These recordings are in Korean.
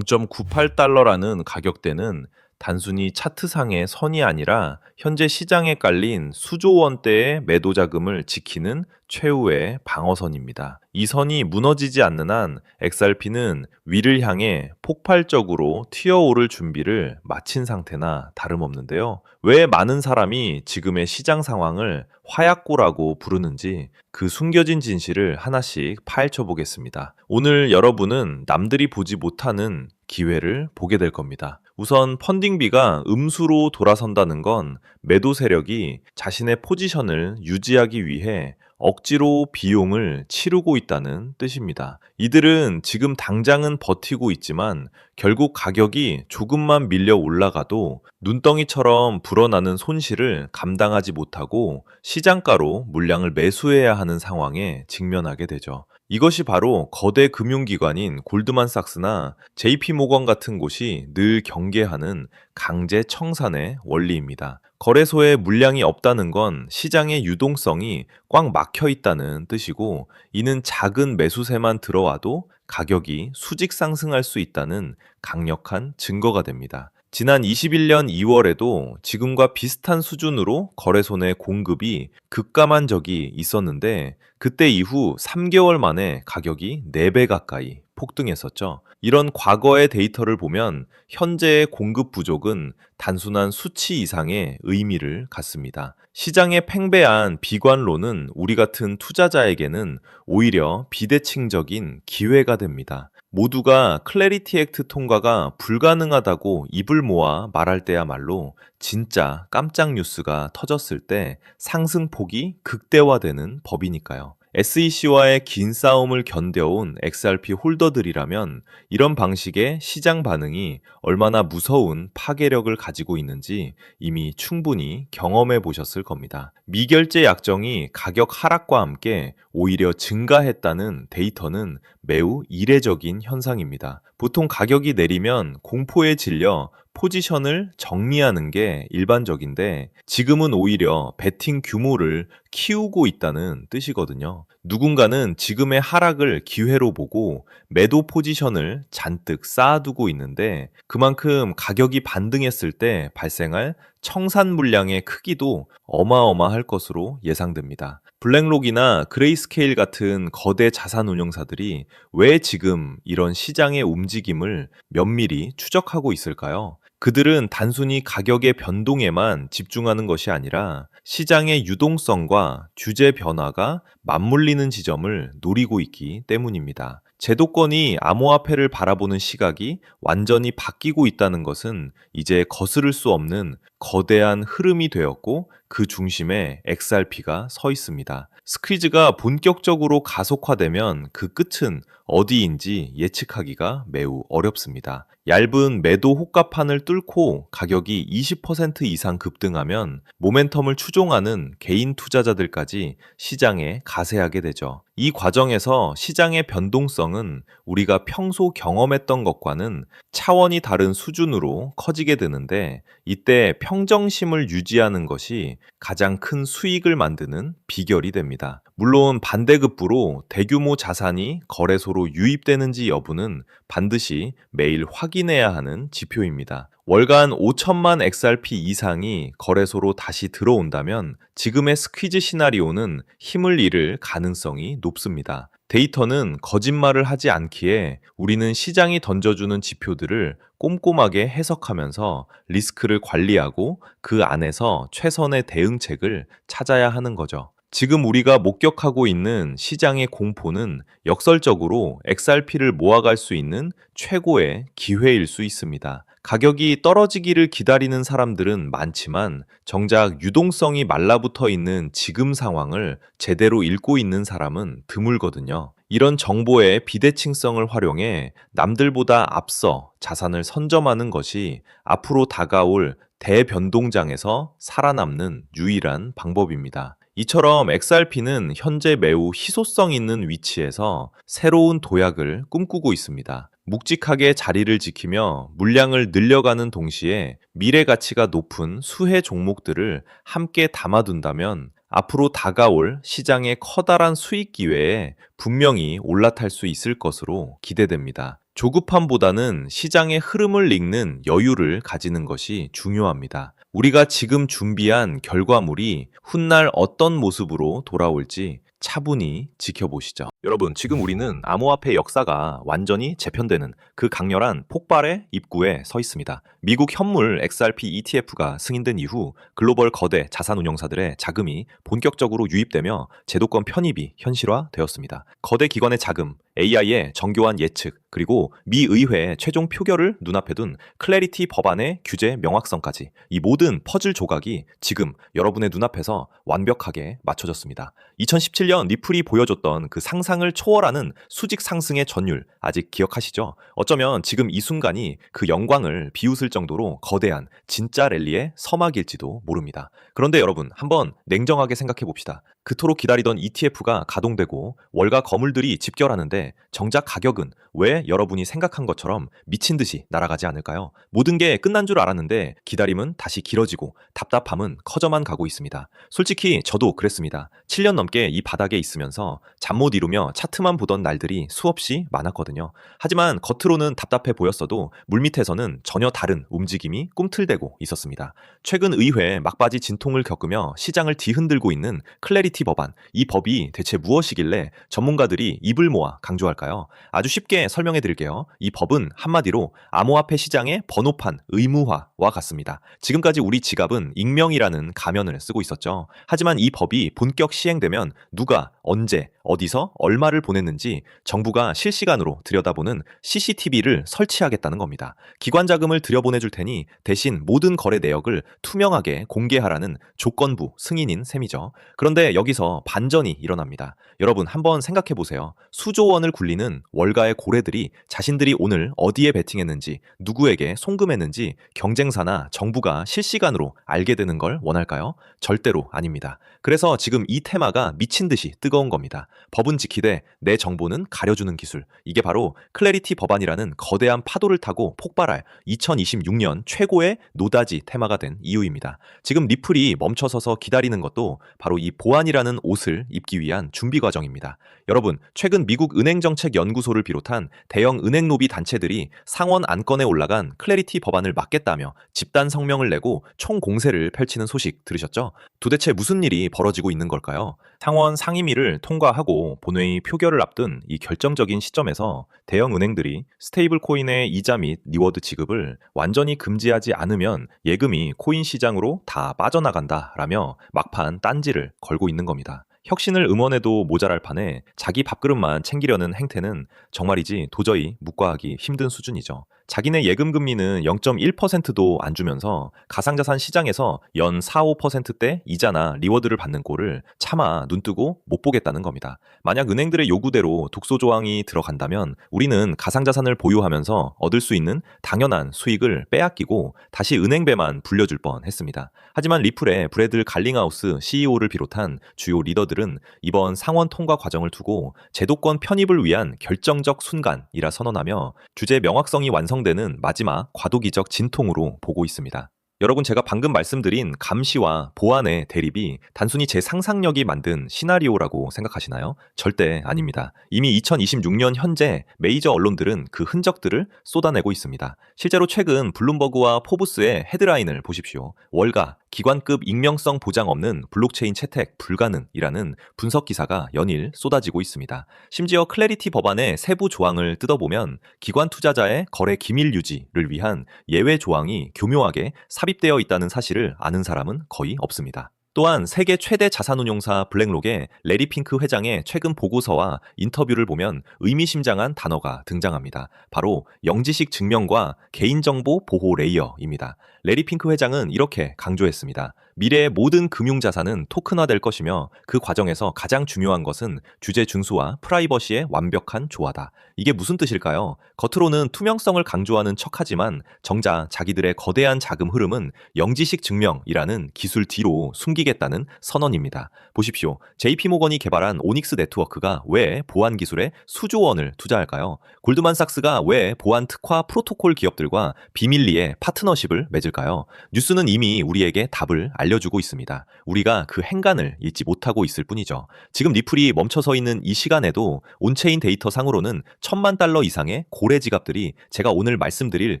$0.98라는 가격대는 단순히 차트상의 선이 아니라 현재 시장에 깔린 수조 원대의 매도 자금을 지키는 최후의 방어선입니다. 이 선이 무너지지 않는 한 XRP는 위를 향해 폭발적으로 튀어오를 준비를 마친 상태나 다름없는데요. 왜 많은 사람이 지금의 시장 상황을 화약고라고 부르는지 그 숨겨진 진실을 하나씩 파헤쳐 보겠습니다. 오늘 여러분은 남들이 보지 못하는 기회를 보게 될 겁니다. 우선 펀딩비가 음수로 돌아선다는 건 매도 세력이 자신의 포지션을 유지하기 위해 억지로 비용을 치르고 있다는 뜻입니다. 이들은 지금 당장은 버티고 있지만 결국 가격이 조금만 밀려 올라가도 눈덩이처럼 불어나는 손실을 감당하지 못하고 시장가로 물량을 매수해야 하는 상황에 직면하게 되죠. 이것이 바로 거대 금융기관인 골드만삭스나 JP모건 같은 곳이 늘 경계하는 강제 청산의 원리입니다. 거래소에 물량이 없다는 건 시장의 유동성이 꽉 막혀 있다는 뜻이고, 이는 작은 매수세만 들어와도 가격이 수직 상승할 수 있다는 강력한 증거가 됩니다. 지난 21년 2월에도 지금과 비슷한 수준으로 거래소 내 공급이 급감한 적이 있었는데, 그때 이후 3개월 만에 가격이 4배 가까이 폭등했었죠. 이런 과거의 데이터를 보면 현재의 공급 부족은 단순한 수치 이상의 의미를 갖습니다. 시장에 팽배한 비관론은 우리 같은 투자자에게는 오히려 비대칭적인 기회가 됩니다. 모두가 클래리티 액트 통과가 불가능하다고 입을 모아 말할 때야말로 진짜 깜짝 뉴스가 터졌을 때 상승폭이 극대화되는 법이니까요. SEC와의 긴 싸움을 견뎌온 XRP 홀더들이라면 이런 방식의 시장 반응이 얼마나 무서운 파괴력을 가지고 있는지 이미 충분히 경험해 보셨을 겁니다. 미결제 약정이 가격 하락과 함께 오히려 증가했다는 데이터는 매우 이례적인 현상입니다. 보통 가격이 내리면 공포에 질려 포지션을 정리하는 게 일반적인데, 지금은 오히려 베팅 규모를 키우고 있다는 뜻이거든요. 누군가는 지금의 하락을 기회로 보고 매도 포지션을 잔뜩 쌓아두고 있는데, 그만큼 가격이 반등했을 때 발생할 청산 물량의 크기도 어마어마할 것으로 예상됩니다. 블랙록이나 그레이스케일 같은 거대 자산 운용사들이 왜 지금 이런 시장의 움직임을 면밀히 추적하고 있을까요? 그들은 단순히 가격의 변동에만 집중하는 것이 아니라 시장의 유동성과 규제 변화가 맞물리는 지점을 노리고 있기 때문입니다. 제도권이 암호화폐를 바라보는 시각이 완전히 바뀌고 있다는 것은 이제 거스를 수 없는 거대한 흐름이 되었고, 그 중심에 XRP가 서 있습니다. 스퀴즈가 본격적으로 가속화되면 그 끝은 어디인지 예측하기가 매우 어렵습니다. 얇은 매도 호가판을 뚫고 가격이 20% 이상 급등하면 모멘텀을 추종하는 개인 투자자들까지 시장에 가세하게 되죠. 이 과정에서 시장의 변동성은 우리가 평소 경험했던 것과는 차원이 다른 수준으로 커지게 되는데, 이때 평정심을 유지하는 것이 가장 큰 수익을 만드는 비결이 됩니다. 물론 반대급부로 대규모 자산이 거래소로 유입되는지 여부는 반드시 매일 확인해야 하는 지표입니다. 월간 5천만 XRP 이상이 거래소로 다시 들어온다면 지금의 스퀴즈 시나리오는 힘을 잃을 가능성이 높습니다. 데이터는 거짓말을 하지 않기에 우리는 시장이 던져주는 지표들을 꼼꼼하게 해석하면서 리스크를 관리하고 그 안에서 최선의 대응책을 찾아야 하는 거죠. 지금 우리가 목격하고 있는 시장의 공포는 역설적으로 XRP를 모아갈 수 있는 최고의 기회일 수 있습니다. 가격이 떨어지기를 기다리는 사람들은 많지만 정작 유동성이 말라붙어 있는 지금 상황을 제대로 읽고 있는 사람은 드물거든요. 이런 정보의 비대칭성을 활용해 남들보다 앞서 자산을 선점하는 것이 앞으로 다가올 대변동장에서 살아남는 유일한 방법입니다. 이처럼 XRP는 현재 매우 희소성 있는 위치에서 새로운 도약을 꿈꾸고 있습니다. 묵직하게 자리를 지키며 물량을 늘려가는 동시에 미래 가치가 높은 수혜 종목들을 함께 담아둔다면 앞으로 다가올 시장의 커다란 수익 기회에 분명히 올라탈 수 있을 것으로 기대됩니다. 조급함보다는 시장의 흐름을 읽는 여유를 가지는 것이 중요합니다. 우리가 지금 준비한 결과물이 훗날 어떤 모습으로 돌아올지 차분히 지켜보시죠. 여러분, 지금 우리는 암호화폐 역사가 완전히 재편되는 그 강렬한 폭발의 입구에 서 있습니다. 미국 현물 XRP ETF가 승인된 이후 글로벌 거대 자산운용사들의 자금이 본격적으로 유입되며 제도권 편입이 현실화되었습니다. 거대 기관의 자금, AI의 정교한 예측, 그리고 미 의회의 최종 표결을 눈앞에 둔 클래리티 법안의 규제 명확성까지 이 모든 퍼즐 조각이 지금 여러분의 눈앞에서 완벽하게 맞춰졌습니다. 2017년 리플이 보여줬던 그 상상을 초월하는 수직 상승의 전율 아직 기억하시죠? 어쩌면 지금 이 순간이 그 영광을 비웃을 정도로 거대한 진짜 랠리의 서막일지도 모릅니다. 그런데 여러분, 한번 냉정하게 생각해 봅시다. 그토록 기다리던 ETF가 가동되고 월가 거물들이 집결하는데 정작 가격은 왜 여러분이 생각한 것처럼 미친 듯이 날아가지 않을까요? 모든 게 끝난 줄 알았는데 기다림은 다시 길어지고 답답함은 커져만 가고 있습니다. 솔직히 저도 그랬습니다. 7년 넘게 이 바닥에 있으면서 잠 못 이루며 차트만 보던 날들이 수없이 많았거든요. 하지만 겉으로는 답답해 보였어도 물밑에서는 전혀 다른 움직임이 꿈틀대고 있었습니다. 최근 의회 막바지 진통을 겪으며 시장을 뒤흔들고 있는 클래리티 법안, 이 법이 대체 무엇이길래 전문가들이 입을 모아 강조할까요? 아주 쉽게 설명해 드릴게요. 이 법은 한마디로 암호화폐 시장의 번호판 의무화와 같습니다. 지금까지 우리 지갑은 익명이라는 가면을 쓰고 있었죠. 하지만 이 법이 본격 시행되면 누가 언제 어디서 얼마를 보냈는지 정부가 실시간으로 들여다보는 CCTV를 설치하겠다는 겁니다. 기관 자금을 들여보내줄 테니 대신 모든 거래 내역을 투명하게 공개하라는 조건부 승인인 셈이죠. 그런데 여기서 반전이 일어납니다. 여러분, 한번 생각해 보세요. 수조 원을 굴리는 월가의 고래들이 자신들이 오늘 어디에 베팅했는지, 누구에게 송금했는지 경쟁사나 정부가 실시간으로 알게 되는 걸 원할까요? 절대로 아닙니다. 그래서 지금 이 테마가 미친 듯이 뜨거운 겁니다. 법은 지키되 내 정보는 가려주는 기술. 이게 바로 클래리티 법안이라는 거대한 파도를 타고 폭발할 2026년 최고의 노다지 테마가 된 이유입니다. 지금 리플이 멈춰서서 기다리는 것도 바로 이 보안이라는 옷을 입기 위한 준비 과정입니다. 여러분, 최근 미국 은행정책연구소를 비롯한 대형 은행 로비 단체들이 상원 안건에 올라간 클래리티 법안을 막겠다며 집단 성명을 내고 총공세를 펼치는 소식 들으셨죠? 도대체 무슨 일이 벌어지고 있는 걸까요? 상원 상임위를 통과하고 본회의 표결을 앞둔 이 결정적인 시점에서 대형 은행들이 스테이블 코인의 이자 및 리워드 지급을 완전히 금지하지 않으면 예금이 코인 시장으로 다 빠져나간다라며 막판 딴지를 걸고 있는 겁니다. 혁신을 응원해도 모자랄 판에 자기 밥그릇만 챙기려는 행태는 정말이지 도저히 묵과하기 힘든 수준이죠. 자기네 예금 금리는 0.1%도 안 주면서 가상자산 시장에서 연 4, 5%대 이자나 리워드를 받는 꼴을 차마 눈뜨고 못 보겠다는 겁니다. 만약 은행들의 요구대로 독소 조항이 들어간다면 우리는 가상자산을 보유하면서 얻을 수 있는 당연한 수익을 빼앗기고 다시 은행배만 불려줄 뻔했습니다. 하지만 리플의 브래들 갈링하우스 CEO를 비롯한 주요 리더들은 이번 상원 통과 과정을 두고 제도권 편입을 위한 결정적 순간이라 선언하며 규제 명확성이 완성되는 마지막 과도기적 진통으로 보고 있습니다. 여러분, 제가 방금 말씀드린 감시와 보안의 대립이 단순히 제 상상력이 만든 시나리오라고 생각하시나요? 절대 아닙니다. 이미 2026년 현재 메이저 언론들은 그 흔적들을 쏟아내고 있습니다. 실제로 최근 블룸버그와 포브스의 헤드라인을 보십시오. 월가 기관급 익명성 보장 없는 블록체인 채택 불가능이라는 분석 기사가 연일 쏟아지고 있습니다. 심지어 클래리티 법안의 세부 조항을 뜯어보면 기관 투자자의 거래 기밀 유지를 위한 예외 조항이 교묘하게 삽입되어 있다는 사실을 아는 사람은 거의 없습니다. 또한 세계 최대 자산운용사 블랙록의 레리 핑크 회장의 최근 보고서와 인터뷰를 보면 의미심장한 단어가 등장합니다. 바로 영지식 증명과 개인정보 보호 레이어입니다. 레리 핑크 회장은 이렇게 강조했습니다. 미래의 모든 금융자산은 토큰화될 것이며 그 과정에서 가장 중요한 것은 규제 준수와 프라이버시의 완벽한 조화다. 이게 무슨 뜻일까요? 겉으로는 투명성을 강조하는 척하지만 정작 자기들의 거대한 자금 흐름은 영지식 증명이라는 기술 뒤로 숨기겠다는 선언입니다. 보십시오. JP모건이 개발한 오닉스 네트워크가 왜 보안 기술에 수조 원을 투자할까요? 골드만삭스가 왜 보안 특화 프로토콜 기업들과 비밀리에 파트너십을 맺을까요? 뉴스는 이미 우리에게 답을 알려주고 있습니다. 우리가 그 행간을 잊지 못하고 있을 뿐이죠. 지금 리플이 멈춰서 있는 이 시간에도 온체인 데이터 상으로는 1,000만 달러 이상의 고래 지갑들이 제가 오늘 말씀드릴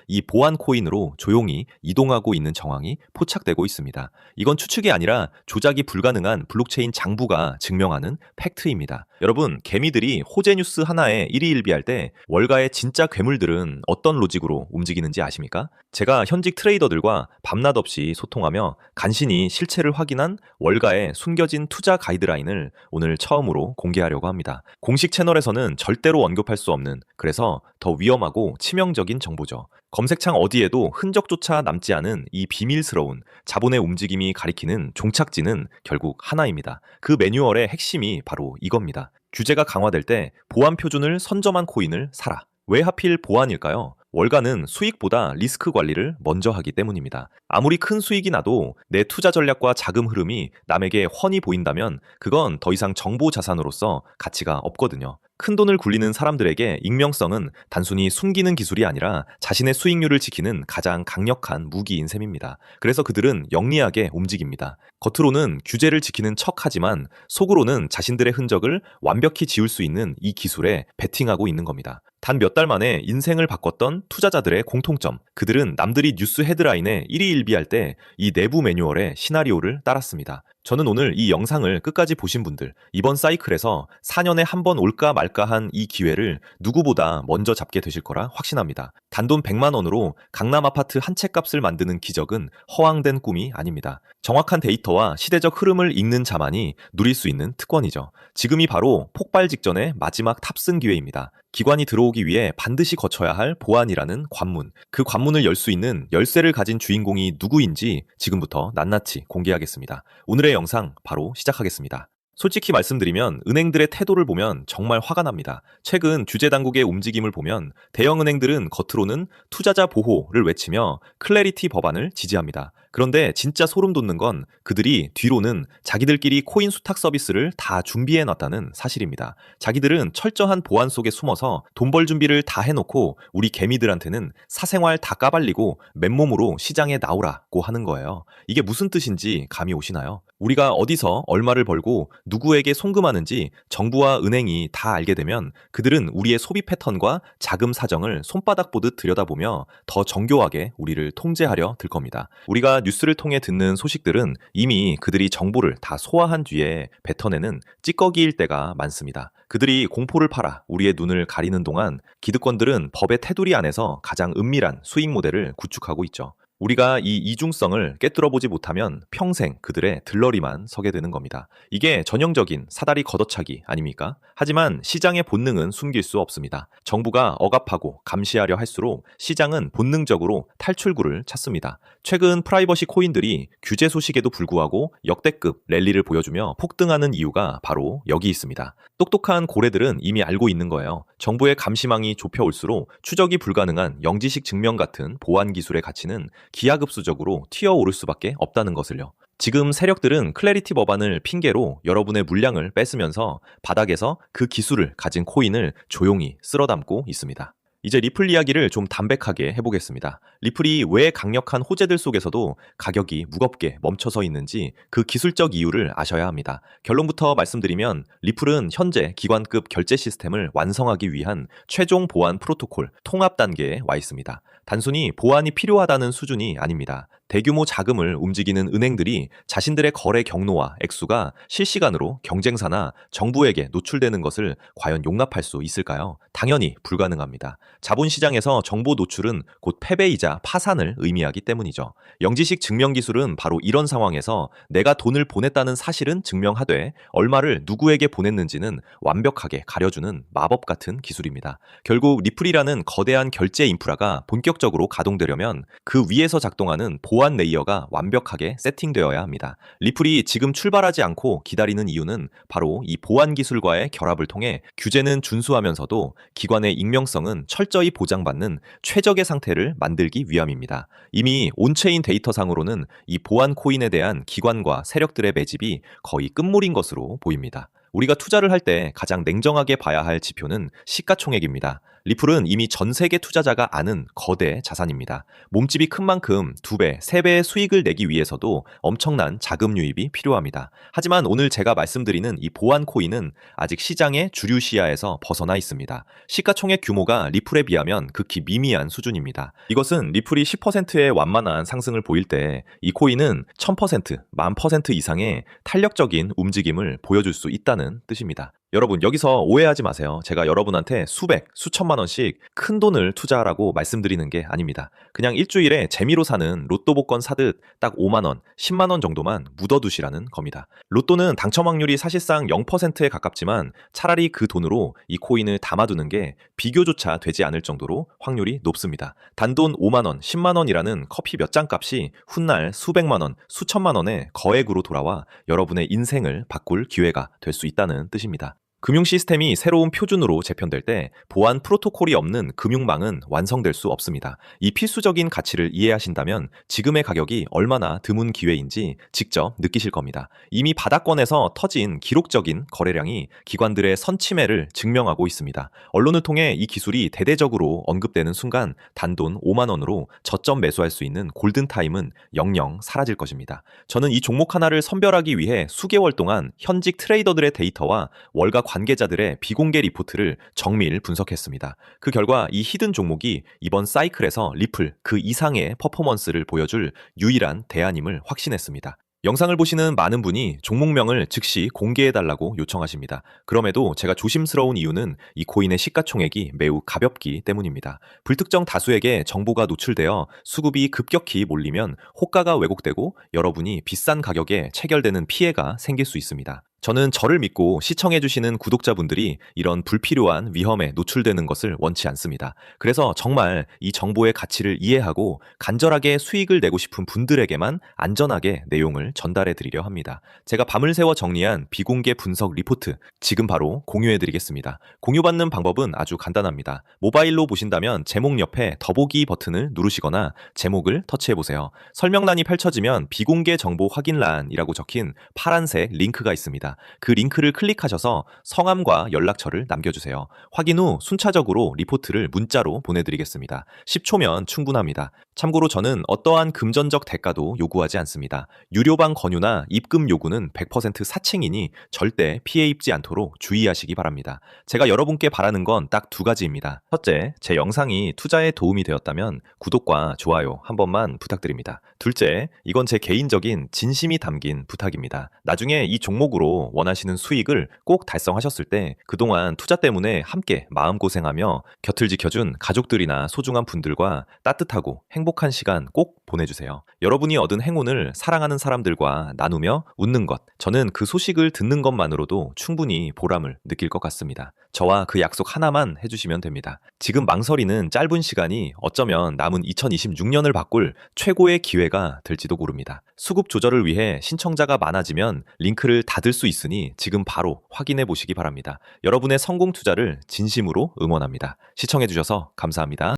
이 보안 코인으로 조용히 이동하고 있는 정황이 포착되고 있습니다. 이건 추측이 아니라 조작이 불가능한 블록체인 장부가 증명하는 팩트입니다. 여러분, 개미들이 호재 뉴스 하나에 일희일비할 때 월가의 진짜 괴물들은 어떤 로직으로 움직이는지 아십니까? 제가 현직 트레이더들과 밤낮 없이 소통하며 간신히 실체를 확인한 월가의 숨겨진 투자 가이드라인을 오늘 처음으로 공개하려고 합니다. 공식 채널에서는 절대로 언급할 수 없는, 그래서 더 위험하고 치명적인 정보죠. 검색창 어디에도 흔적조차 남지 않은 이 비밀스러운 자본의 움직임이 가리키는 종착지는 결국 하나입니다. 그 매뉴얼의 핵심이 바로 이겁니다. 규제가 강화될 때 보안 표준을 선점한 코인을 사라. 왜 하필 보안일까요? 월가는 수익보다 리스크 관리를 먼저 하기 때문입니다. 아무리 큰 수익이 나도 내 투자 전략과 자금 흐름이 남에게 훤히 보인다면 그건 더 이상 정보 자산으로서 가치가 없거든요. 큰돈을 굴리는 사람들에게 익명성은 단순히 숨기는 기술이 아니라 자신의 수익률을 지키는 가장 강력한 무기인 셈입니다. 그래서 그들은 영리하게 움직입니다. 겉으로는 규제를 지키는 척하지만 속으로는 자신들의 흔적을 완벽히 지울 수 있는 이 기술에 베팅하고 있는 겁니다. 단 몇 달 만에 인생을 바꿨던 투자자들의 공통점, 그들은 남들이 뉴스 헤드라인에 일희일비할 때 이 내부 매뉴얼의 시나리오를 따랐습니다. 저는 오늘 이 영상을 끝까지 보신 분들, 이번 사이클에서 4년에 한 번 올까 말까 한 이 기회를 누구보다 먼저 잡게 되실 거라 확신합니다. 단돈 100만 원으로 강남 아파트 한 채 값을 만드는 기적은 허황된 꿈이 아닙니다. 정확한 데이터와 시대적 흐름을 읽는 자만이 누릴 수 있는 특권이죠. 지금이 바로 폭발 직전의 마지막 탑승 기회입니다. 기관이 들어오기 위해 반드시 거쳐야 할 보안이라는 관문, 그 관문을 열 수 있는 열쇠를 가진 주인공이 누구인지 지금부터 낱낱이 공개하겠습니다. 오늘의 영상 바로 시작하겠습니다. 솔직히 말씀드리면 은행들의 태도를 보면 정말 화가 납니다. 최근 규제 당국의 움직임을 보면 대형 은행들은 겉으로는 투자자 보호를 외치며 클래리티 법안을 지지합니다. 그런데 진짜 소름 돋는 건 그들이 뒤로는 자기들끼리 코인 수탁 서비스를 다 준비해 놨다는 사실입니다. 자기들은 철저한 보안 속에 숨어서 돈 벌 준비를 다 해놓고 우리 개미들한테는 사생활 다 까발리고 맨몸으로 시장에 나오라고 하는 거예요. 이게 무슨 뜻인지 감이 오시나요? 우리가 어디서 얼마를 벌고 누구에게 송금하는지 정부와 은행이 다 알게 되면 그들은 우리의 소비 패턴과 자금 사정을 손바닥 보듯 들여다보며 더 정교하게 우리를 통제하려 들 겁니다. 우리가 뉴스를 통해 듣는 소식들은 이미 그들이 정보를 다 소화한 뒤에 뱉어내는 찌꺼기일 때가 많습니다. 그들이 공포를 팔아 우리의 눈을 가리는 동안 기득권들은 법의 테두리 안에서 가장 은밀한 수익 모델을 구축하고 있죠. 우리가 이 이중성을 꿰뚫어보지 못하면 평생 그들의 들러리만 서게 되는 겁니다. 이게 전형적인 사다리 걷어차기 아닙니까? 하지만 시장의 본능은 숨길 수 없습니다. 정부가 억압하고 감시하려 할수록 시장은 본능적으로 탈출구를 찾습니다. 최근 프라이버시 코인들이 규제 소식에도 불구하고 역대급 랠리를 보여주며 폭등하는 이유가 바로 여기 있습니다. 똑똑한 고래들은 이미 알고 있는 거예요. 정부의 감시망이 좁혀올수록 추적이 불가능한 영지식 증명 같은 보안 기술의 가치는 기하급수적으로 튀어오를 수밖에 없다는 것을요. 지금 세력들은 클래리티 법안을 핑계로 여러분의 물량을 뺏으면서 바닥에서 그 기술을 가진 코인을 조용히 쓸어담고 있습니다. 이제 리플 이야기를 좀 담백하게 해보겠습니다. 리플이 왜 강력한 호재들 속에서도 가격이 무겁게 멈춰서 있는지 그 기술적 이유를 아셔야 합니다. 결론부터 말씀드리면 리플은 현재 기관급 결제 시스템을 완성하기 위한 최종 보안 프로토콜 통합 단계에 와 있습니다. 단순히 보안이 필요하다는 수준이 아닙니다. 대규모 자금을 움직이는 은행들이 자신들의 거래 경로와 액수가 실시간으로 경쟁사나 정부에게 노출되는 것을 과연 용납할 수 있을까요? 당연히 불가능합니다. 자본시장에서 정보 노출은 곧 패배이자 파산을 의미하기 때문이죠. 영지식 증명 기술은 바로 이런 상황에서 내가 돈을 보냈다는 사실은 증명하되 얼마를 누구에게 보냈는지는 완벽하게 가려주는 마법 같은 기술입니다. 결국 리플이라는 거대한 결제 인프라가 본격적으로 가동되려면 그 위에서 작동하는 보안 레이어가 완벽하게 세팅되어야 합니다. 리플이 지금 출발하지 않고 기다리는 이유는 바로 이 보안 기술과의 결합을 통해 규제는 준수하면서도 기관의 익명성은 철저히 보장받는 최적의 상태를 만들기 위함입니다. 이미 온체인 데이터상으로는 이 보안 코인에 대한 기관과 세력들의 매집이 거의 끝물인 것으로 보입니다. 우리가 투자를 할 때 가장 냉정하게 봐야 할 지표는 시가총액입니다. 리플은 이미 전 세계 투자자가 아는 거대 자산입니다. 몸집이 큰 만큼 2배, 3배의 수익을 내기 위해서도 엄청난 자금 유입이 필요합니다. 하지만 오늘 제가 말씀드리는 이 보안 코인은 아직 시장의 주류 시야에서 벗어나 있습니다. 시가총액 규모가 리플에 비하면 극히 미미한 수준입니다. 이것은 리플이 10%의 완만한 상승을 보일 때 이 코인은 1000%, 10,000% 이상의 탄력적인 움직임을 보여줄 수 있다는 뜻입니다. 여러분, 여기서 오해하지 마세요. 제가 여러분한테 수백, 수천만 원씩 큰 돈을 투자하라고 말씀드리는 게 아닙니다. 그냥 일주일에 재미로 사는 로또 복권 사듯 딱 5만 원, 10만 원 정도만 묻어두시라는 겁니다. 로또는 당첨 확률이 사실상 0%에 가깝지만 차라리 그 돈으로 이 코인을 담아두는 게 비교조차 되지 않을 정도로 확률이 높습니다. 단돈 5만 원, 10만 원이라는 커피 몇 잔 값이 훗날 수백만 원, 수천만 원의 거액으로 돌아와 여러분의 인생을 바꿀 기회가 될 수 있다는 뜻입니다. 금융 시스템이 새로운 표준으로 재편될 때 보안 프로토콜이 없는 금융망은 완성될 수 없습니다. 이 필수적인 가치를 이해하신다면 지금의 가격이 얼마나 드문 기회인지 직접 느끼실 겁니다. 이미 바닥권에서 터진 기록적인 거래량이 기관들의 선침해를 증명하고 있습니다. 언론을 통해 이 기술이 대대적으로 언급되는 순간 단돈 5만 원으로 저점 매수할 수 있는 골든타임은 영영 사라질 것입니다. 저는 이 종목 하나를 선별하기 위해 수개월 동안 현직 트레이더들의 데이터와 월가 관계자들의 비공개 리포트를 정밀 분석했습니다. 그 결과 이 히든 종목이 이번 사이클에서 리플 그 이상의 퍼포먼스를 보여줄 유일한 대안임을 확신했습니다. 영상을 보시는 많은 분이 종목명을 즉시 공개해달라고 요청하십니다. 그럼에도 제가 조심스러운 이유는 이 코인의 시가총액이 매우 가볍기 때문입니다. 불특정 다수에게 정보가 노출되어 수급이 급격히 몰리면 호가가 왜곡되고 여러분이 비싼 가격에 체결되는 피해가 생길 수 있습니다. 저는 저를 믿고 시청해주시는 구독자분들이 이런 불필요한 위험에 노출되는 것을 원치 않습니다. 그래서 정말 이 정보의 가치를 이해하고 간절하게 수익을 내고 싶은 분들에게만 안전하게 내용을 전달해 드리려 합니다. 제가 밤을 새워 정리한 비공개 분석 리포트 지금 바로 공유해 드리겠습니다. 공유받는 방법은 아주 간단합니다. 모바일로 보신다면 제목 옆에 더보기 버튼을 누르시거나 제목을 터치해 보세요. 설명란이 펼쳐지면 비공개 정보 확인란이라고 적힌 파란색 링크가 있습니다. 그 링크를 클릭하셔서 성함과 연락처를 남겨주세요. 확인 후 순차적으로 리포트를 문자로 보내드리겠습니다. 10초면 충분합니다. 참고로 저는 어떠한 금전적 대가도 요구하지 않습니다. 유료방 권유나 입금 요구는 100% 사칭이니 절대 피해 입지 않도록 주의하시기 바랍니다. 제가 여러분께 바라는 건 딱 2가지입니다. 첫째, 제 영상이 투자에 도움이 되었다면 구독과 좋아요 한 번만 부탁드립니다. 둘째, 이건 제 개인적인 진심이 담긴 부탁입니다. 나중에 이 종목으로 원하시는 수익을 꼭 달성하셨을 때 그동안 투자 때문에 함께 마음고생하며 곁을 지켜준 가족들이나 소중한 분들과 따뜻하고 행복한 시간 꼭 보내주세요. 여러분이 얻은 행운을 사랑하는 사람들과 나누며 웃는 것, 저는 그 소식을 듣는 것만으로도 충분히 보람을 느낄 것 같습니다. 저와 그 약속 하나만 해주시면 됩니다. 지금 망설이는 짧은 시간이 어쩌면 남은 2026년을 바꿀 최고의 기회가 될지도 모릅니다. 수급 조절을 위해 신청자가 많아지면 링크를 닫을 수 있으니 지금 바로 확인해 보시기 바랍니다. 여러분의 성공 투자를 진심으로 응원합니다. 시청해주셔서 감사합니다.